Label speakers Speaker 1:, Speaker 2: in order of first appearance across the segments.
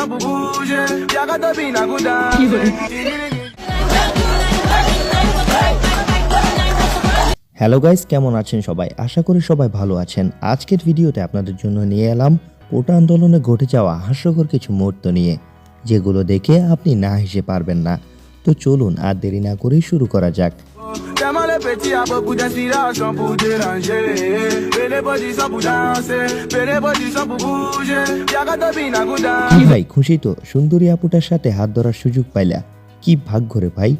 Speaker 1: सब बूझे जगत बिना गुदासे
Speaker 2: হ্যালো গাইস, কেমন আছেন সবাই? আশা করি সবাই ভালো আছেন। আজকের ভিডিওতে আপনাদের জন্য নিয়ে এলাম কোটা আন্দোলনে ঘটে যাওয়া হাস্যকর কিছু মুহূর্ত নিয়ে, যেগুলো দেখে আপনি না হেসে পারবেন না। তো চলুন আর দেরি না করেই শুরু করা যাক।
Speaker 1: Tellement les petits à beaucoup d'inspiration pour déranger. Fais les body sans pour danser, fais les body sans pour bouger. Jagata bina
Speaker 2: কি
Speaker 1: gudan.
Speaker 2: ভাই, খুশি তো? সুন্দরী আপুটার সাথে হাত ধরার সুযোগ পাইলা, কি ভাগ্য রে ভাই।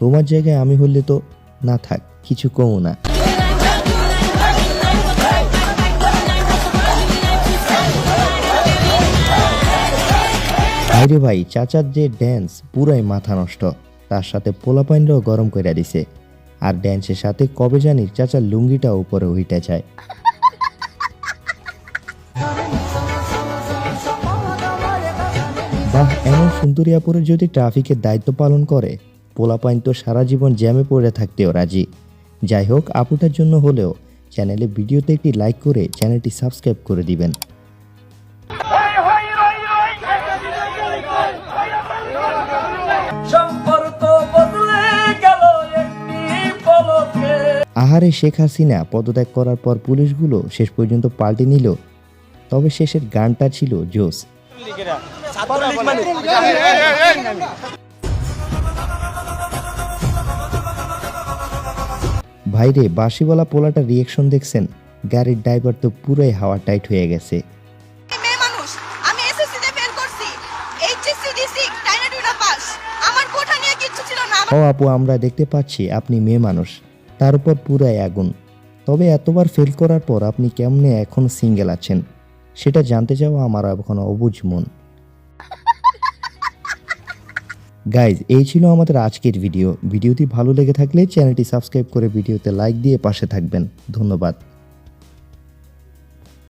Speaker 2: তোমার জায়গায় আমি হলে তো না থাক, কিছু কমও না। ভাইরে ভাই, চাচার যে ড্যান্স পুরাই মাথা নষ্ট। তার সাথে পোলাপাইনরাও গরম কইরা দিছে। আর ড্যান্সের সাথে কবে জানি চাচার লুঙ্গিটা উপরে উইটা যায়। বাহ, এমন সুন্দরী আপুরে যদি ট্রাফিকের দায়িত্ব পালন করে, পোলাপাইন তো সারা জীবন জ্যামে পড়ে থাকতেও রাজি। যাই হোক, আপুটার জন্য হলেও চ্যানেলে ভিডিওতে একটি লাইক করে চ্যানেলটি সাবস্ক্রাইব করে দিবেন। আহারে, শেখ হাসিনা পদত্যাগ করার পর পুলিশগুলো শেষ পর্যন্ত পাল্টে নিল, তবে শেষের গানটা ছিল জোস। ভাইরে, বাঁশিওয়ালা পোলাটা রিয়েকশন দেখছেন? গাড়ির ড্রাইভার তো পুরাই হাওয়া টাইট হয়ে গেছে।
Speaker 3: মেয়ে মানুষ, আমি এসএসসি তে ফেল করছি, এইচএসসি দিছি টাইনা টুনা পাস, আমার কোঠা নিয়ে কিচ্ছু ছিল না।
Speaker 2: ও আপু, আমরা দেখতে পাচ্ছি আপনি মেয়ে মানুষ, তার উপর পুরাই আগুন। তবে এতবার ফেল করার পর আপনি কেমনে এখন সিঙ্গেল আছেন, সেটা জানতে চাওয়া আমার এখন অবুঝ মন। গাইজ, এই ছিল আমাদের আজকের ভিডিওটি ভালো লেগে থাকলে চ্যানেলটি সাবস্ক্রাইব করে ভিডিওতে লাইক দিয়ে পাশে থাকবেন। ধন্যবাদ।